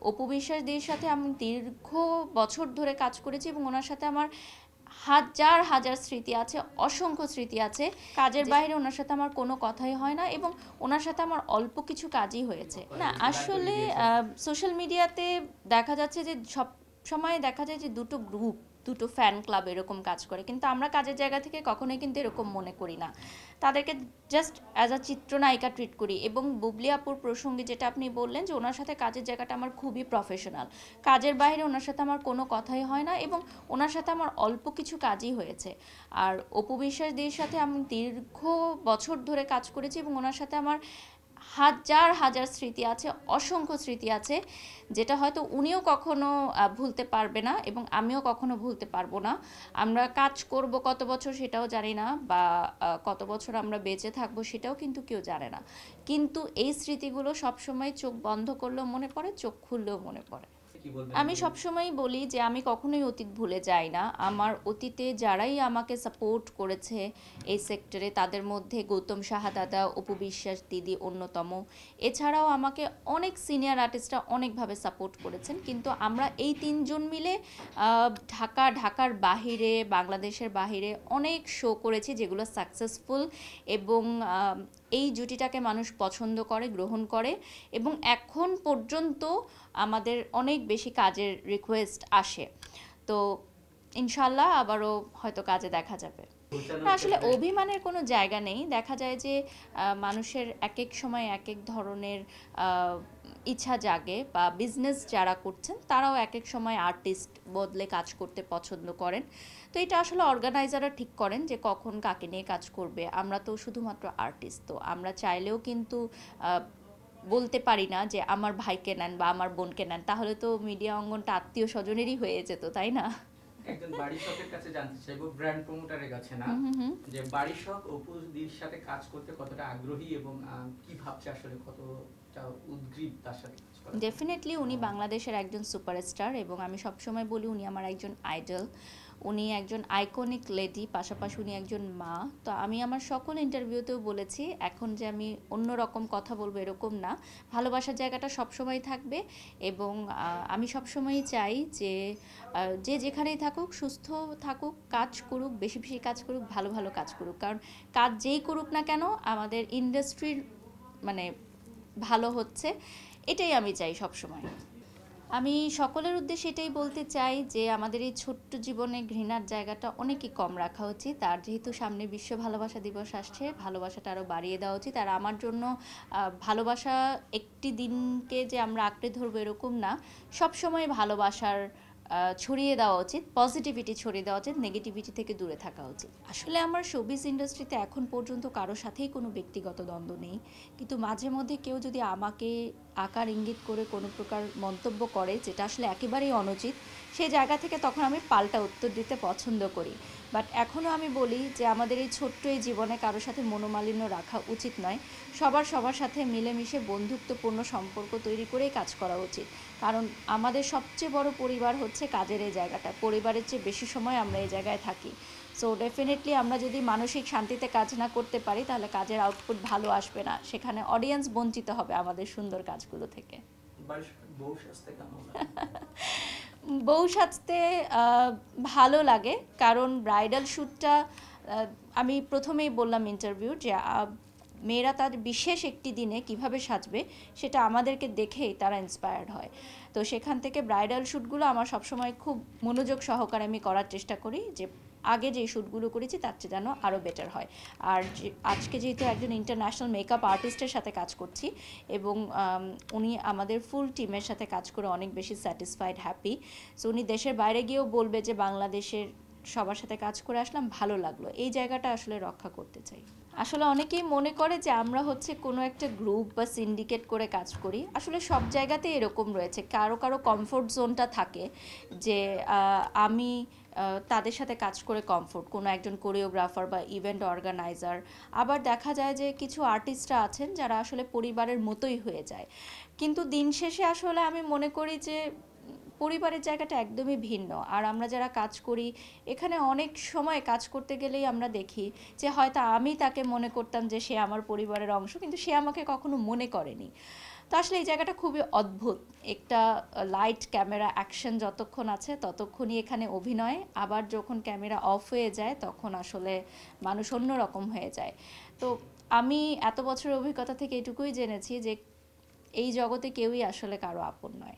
অপু বিশ্বাসদের সাথে আমি দীর্ঘ বছর ধরে কাজ করেছি এবং ওনার সাথে আমার হাজার হাজার স্মৃতি আছে, অসংখ্য স্মৃতি আছে। কাজের বাইরে ওনার সাথে আমার কোনো কথাই হয় না এবং ওনার সাথে আমার অল্প কিছু কাজই হয়েছে। না আসলে সোশ্যাল মিডিয়াতে দেখা যাচ্ছে যে সব সময় দেখা যায় যে দুটো গ্রুপ, দুটো ফ্যান ক্লাব এরকম কাজ করে, কিন্তু আমরা কাজের জায়গা থেকে কখনোই কিন্তু এরকম মনে করি না। তাদেরকে জাস্ট অ্যাজ আ চিত্রনায়িকা ট্রিট করি। এবং বুবলি আপুর প্রসঙ্গে যেটা আপনি বললেন যে ওনার সাথে কাজের জায়গাটা আমার খুবই প্রফেশনাল, কাজের বাইরে ওনার সাথে আমার কোনো কথাই হয় না এবং ওনার সাথে আমার অল্প কিছু কাজই হয়েছে। আর অপু বিশ্বাসদের সাথে আমি দীর্ঘ বছর ধরে কাজ করেছি এবং ওনার সাথে আমার হাজার হাজার স্মৃতি আছে, অসংখ্য স্মৃতি আছে, যেটা হয়তো উনিও কখনো ভুলতে পারবে না এবং আমিও কখনো ভুলতে পারবো না। আমরা কাজ করব কত বছর সেটাও জানি না, বা কত বছর আমরা বেঁচে থাকবো সেটাও কিন্তু কেউ জানে না, কিন্তু এই স্মৃতিগুলো সবসময় চোখ বন্ধ করলেও মনে পড়ে, চোখ খুললেও মনে পড়ে। আমি সবসময় বলি যে আমি কখনোই অতীত ভুলে যাই না। আমার অতীতে যারাই আমাকে সাপোর্ট করেছে এই সেক্টরে, তাদের মধ্যে গৌতম সাহা দাদা, অপু বিশ্বাস দিদি অন্যতম। এছাড়াও আমাকে অনেক সিনিয়র আর্টিস্টরা অনেকভাবে সাপোর্ট করেছেন, কিন্তু আমরা এই তিনজন মিলে ঢাকার বাহিরে, বাংলাদেশের বাহিরে অনেক শো করেছি যেগুলো সাকসেসফুল, এবং এই জুটিটাকে মানুষ পছন্দ করে, গ্রহণ করে, এবং এখন পর্যন্ত আমাদের অনেক বেশি কাজের রিকোয়েস্ট আসে। তো ইনশাল্লাহ আবারও হয়তো কাজে দেখা যাবে। না আসলে অভিমানের কোনো জায়গা নেই। দেখা যায় যে মানুষের এক এক সময় এক এক ধরনের ইচ্ছা জাগে, বা বিজনেস যারা করছেন তারাও এক এক সময় আর্টিস্ট বদলে কাজ করতে পছন্দ করেন। তো এটা আসলে অর্গানাইজাররা ঠিক করেন যে কখন কাকে নিয়ে কাজ করবে। আমরা তো শুধুমাত্র আর্টিস্ট, তো আমরা চাইলেও কিন্তু বলতে পারি না যে আমার ভাইকে নেন বা আমার বোনকে নেন, তাহলে তো মিডিয়া অঙ্গনটা আত্মীয় স্বজনেরই হয়ে যেত, তাই না? একজন বাড়ি শপের কাছে জানতে চাইবো, ব্র্যান্ড প্রমোটারের কাছে না, যে বাড়ি শপ অপুদির সাথে কাজ করতে কতটা আগ্রহী এবং কি ভাবছে আসলে, কতটা উদ্গ্রীব তার সাথে কাজ করার। ডেফিনেটলি উনি বাংলাদেশের একজন সুপারস্টার এবং আমি সবসময় বলি উনি আমার একজন আইডল। উনি একজন আইকনিক লেডি, পাশাপাশি উনি একজন মা। তো আমি আমার সকল ইন্টারভিউতেও বলেছি, এখন যে আমি অন্য রকম কথা বলবো এরকম না, ভালোবাসার জায়গাটা সবসময় থাকবে। এবং আমি সবসময়ই চাই যে যে যেখানেই থাকুক সুস্থ থাকুক, কাজ করুক, বেশি বেশি কাজ করুক, ভালো ভালো কাজ করুক, কারণ কাজ যেই করুক না কেন আমাদের ইন্ডাস্ট্রির মানে ভালো হচ্ছে, এটাই আমি চাই সবসময়। আমি সকলের উদ্দেশ্যে এটাই বলতে চাই যে আমাদের এই ছোট্ট জীবনে ঘৃণার জায়গাটা অনেকই কম রাখা উচিত। আর যেহেতু সামনে বিশ্ব ভালোবাসা দিবস আসছে, ভালোবাসাটা আরও বাড়িয়ে দেওয়া উচিত। আর আমার জন্য ভালোবাসা একটি দিনকে যে আমরা আঁকড়ে ধরবো এরকম না, সবসময় ভালোবাসার ছড়িয়ে দেওয়া উচিত, পজিটিভিটি ছড়িয়ে দেওয়া উচিত, নেগেটিভিটি থেকে দূরে থাকা উচিত। আসলে আমার শোবিজ ইন্ডাস্ট্রিতে এখন পর্যন্ত কারো সাথেই কোনো ব্যক্তিগত দ্বন্দ্ব নেই, কিন্তু মাঝে মধ্যে কেউ যদি আমাকে আকার ইঙ্গিত করে কোনো প্রকার মন্তব্য করে যেটা আসলে একেবারেই অনুচিত, সেই জায়গা থেকে তখন আমি পাল্টা উত্তর দিতে পছন্দ করি। বাট এখনও আমি বলি যে আমাদের এই ছোট্ট এই জীবনে কারোর সাথে মনোমালিন্য রাখা উচিত নয়। সবার সাথে মিলেমিশে বন্ধুত্বপূর্ণ সম্পর্ক তৈরি করেই কাজ করা উচিত, কারণ আমাদের সবচেয়ে বড় পরিবার হচ্ছে কাজের এই জায়গাটা। পরিবারের চেয়ে বেশি সময় আমরা এই জায়গায় থাকি। সো ডেফিনেটলি আমরা যদি মানসিক শান্তিতে কাজ না করতে পারি তাহলে কাজের আউটপুট ভালো আসবে না, সেখানে অডিয়েন্স বঞ্চিত হবে আমাদের সুন্দর কাজগুলো থেকে। বউ সাজতে ভালো লাগে, কারণ ব্রাইডাল শ্যুটটা আমি প্রথমেই বললাম ইন্টারভিউ যে মেয়েরা তার বিশেষ একটি দিনে কিভাবে সাজবে সেটা আমাদেরকে দেখেই তারা ইন্সপায়ার্ড হয়। তো সেখান থেকে ব্রাইডাল শ্যুটগুলো আমার সবসময় খুব মনোযোগ সহকারে আমি করার চেষ্টা করি, যে আগে যে শ্যুটগুলো করেছি তার চেয়ে যেন আরও বেটার হয়। আর আজকে যেহেতু একজন ইন্টারন্যাশনাল মেকআপ আর্টিস্টের সাথে কাজ করছি এবং উনি আমাদের ফুল টিমের সাথে কাজ করে অনেক বেশি স্যাটিসফাইড, হ্যাপি। সো উনি দেশের বাইরে গিয়েও বলবে যে বাংলাদেশের সবার সাথে কাজ করে আসলাম, ভালো লাগলো, এই জায়গাটা আসলে রক্ষা করতে চাই। আসলে অনেকেই মনে করে যে আমরা হচ্ছে কোনো একটা গ্রুপ বা সিন্ডিকেট করে কাজ করি। আসলে সব জায়গাতে এরকম রয়েছে, কারো কারো কমফোর্ট জোনটা থাকে যে আমি তাদের সাথে কাজ করে কমফোর্ট, কোনো একজন কোরিওগ্রাফার বা ইভেন্ট অর্গানাইজার। আবার দেখা যায় যে কিছু আর্টিস্টরা আছেন যারা আসলে পরিবারের মতোই হয়ে যায়, কিন্তু দিন শেষে আসলে আমি মনে করি যে পরিবারের জায়গাটা একদমই ভিন্ন। আর আমরা যারা কাজ করি এখানে অনেক সময় কাজ করতে গেলেই আমরা দেখি যে হয়তো আমি তাকে মনে করতাম যে সে আমার পরিবারের অংশ, কিন্তু সে আমাকে কখনো মনে করেনি। তো তো আসলে এই জায়গাটা খুবই অদ্ভুত, একটা লাইট ক্যামেরা অ্যাকশন যতক্ষণ আছে ততক্ষণই এখানে অভিনয়, আবার যখন ক্যামেরা অফ হয়ে যায় তখন আসলে মানুষ অন্যরকম হয়ে যায়। তো আমি এত বছরের অভিজ্ঞতা থেকে এটুকুই জেনেছি যে এই জগতে কেউই আসলে কারো আপন নয়।